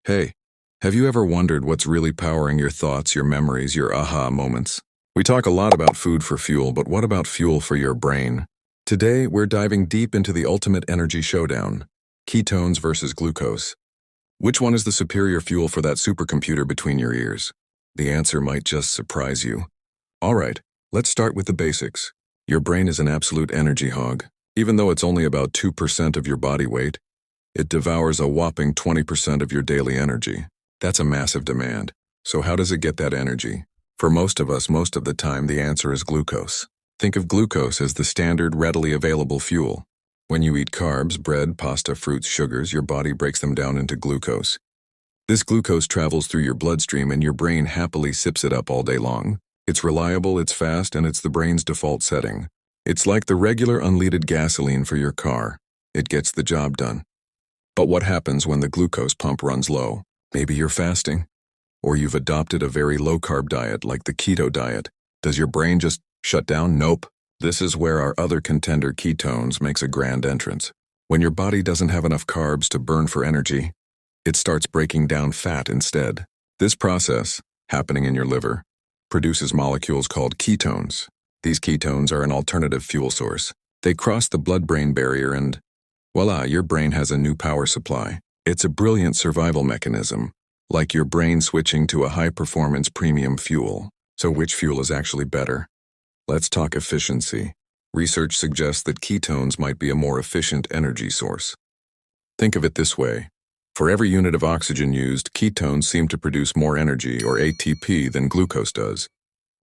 Hey, have you ever wondered what's really powering your thoughts, your memories, your aha moments? We talk a lot about food for fuel, but what about fuel for your brain? Today, we're diving deep into the ultimate energy showdown, ketones versus glucose. Which one is the superior fuel for that supercomputer between your ears? The answer might just surprise you. All right, let's start with the basics. Your brain is an absolute energy hog. Even though it's only about 2% of your body weight, it devours a whopping 20% of your daily energy. That's a massive demand. So how does it get that energy? For most of us, most of the time, the answer is glucose. Think of glucose as the standard, readily available fuel. When you eat carbs, bread, pasta, fruits, sugars, your body breaks them down into glucose. This glucose travels through your bloodstream and your brain happily sips it up all day long. It's reliable, it's fast, and it's the brain's default setting. It's like the regular unleaded gasoline for your car. It gets the job done. But what happens when the glucose pump runs low? Maybe you're fasting, or you've adopted a very low-carb diet like the keto diet. Does your brain just shut down? Nope. This is where our other contender, ketones, makes a grand entrance. When your body doesn't have enough carbs to burn for energy, it starts breaking down fat instead. This process, happening in your liver, produces molecules called ketones. These ketones are an alternative fuel source. They cross the blood-brain barrier and voila, your brain has a new power supply. It's a brilliant survival mechanism, like your brain switching to a high-performance premium fuel. So which fuel is actually better? Let's talk efficiency. Research suggests that ketones might be a more efficient energy source. Think of it this way. For every unit of oxygen used, ketones seem to produce more energy, or ATP, than glucose does.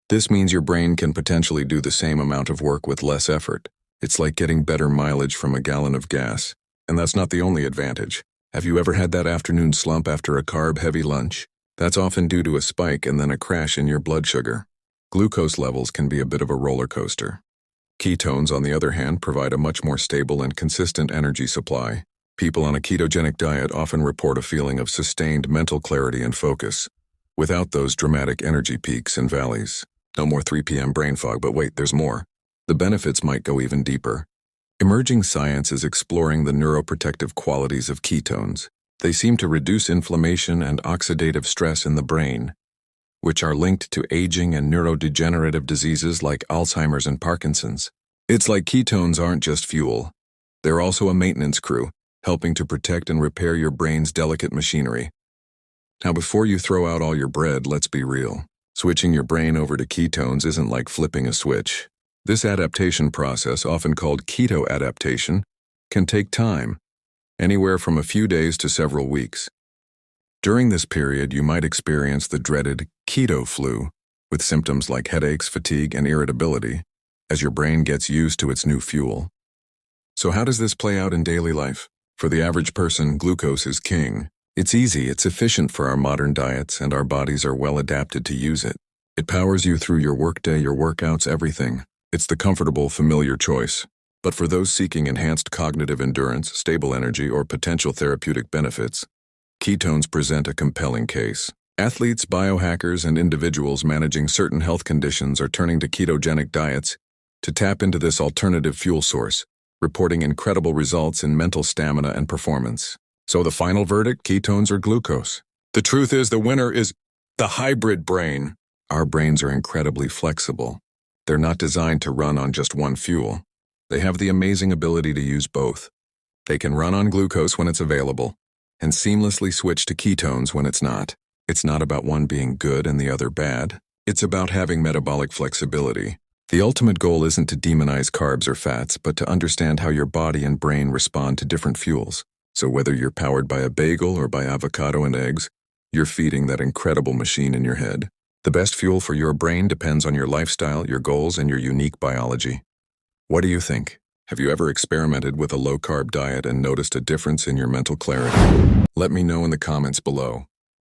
This means your brain can potentially do the same amount of work with less effort. It's like getting better mileage from a gallon of gas. And that's not the only advantage. Have you ever had that afternoon slump after a carb-heavy lunch? That's often due to a spike and then a crash in your blood sugar. Glucose levels can be a bit of a roller coaster. Ketones, on the other hand, provide a much more stable and consistent energy supply. People on a ketogenic diet often report a feeling of sustained mental clarity and focus, without those dramatic energy peaks and valleys. No more 3 p.m. brain fog, but wait, there's more. The benefits might go even deeper. Emerging science is exploring the neuroprotective qualities of ketones. They seem to reduce inflammation and oxidative stress in the brain, which are linked to aging and neurodegenerative diseases like Alzheimer's and Parkinson's. It's like ketones aren't just fuel. They're also a maintenance crew, helping to protect and repair your brain's delicate machinery. Now, before you throw out all your bread, let's be real. Switching your brain over to ketones isn't like flipping a switch. This adaptation process, often called keto adaptation, can take time, anywhere from a few days to several weeks. During this period, you might experience the dreaded keto flu, with symptoms like headaches, fatigue, and irritability, as your brain gets used to its new fuel. So how does this play out in daily life? For the average person, glucose is king. It's easy, it's efficient for our modern diets, and our bodies are well adapted to use it. It powers you through your workday, your workouts, everything. It's the comfortable, familiar choice. But for those seeking enhanced cognitive endurance, stable energy, or potential therapeutic benefits, ketones present a compelling case. Athletes, biohackers, and individuals managing certain health conditions are turning to ketogenic diets to tap into this alternative fuel source, reporting incredible results in mental stamina and performance. So the final verdict, ketones or glucose? The truth is, the winner is the hybrid brain. Our brains are incredibly flexible. They're not designed to run on just one fuel. They have the amazing ability to use both. They can run on glucose when it's available, and seamlessly switch to ketones when it's not. It's not about one being good and the other bad. It's about having metabolic flexibility. The ultimate goal isn't to demonize carbs or fats, but to understand how your body and brain respond to different fuels. So whether you're powered by a bagel or by avocado and eggs, you're feeding that incredible machine in your head. The best fuel for your brain depends on your lifestyle, your goals, and your unique biology. What do you think? Have you ever experimented with a low-carb diet and noticed a difference in your mental clarity? Let me know in the comments below.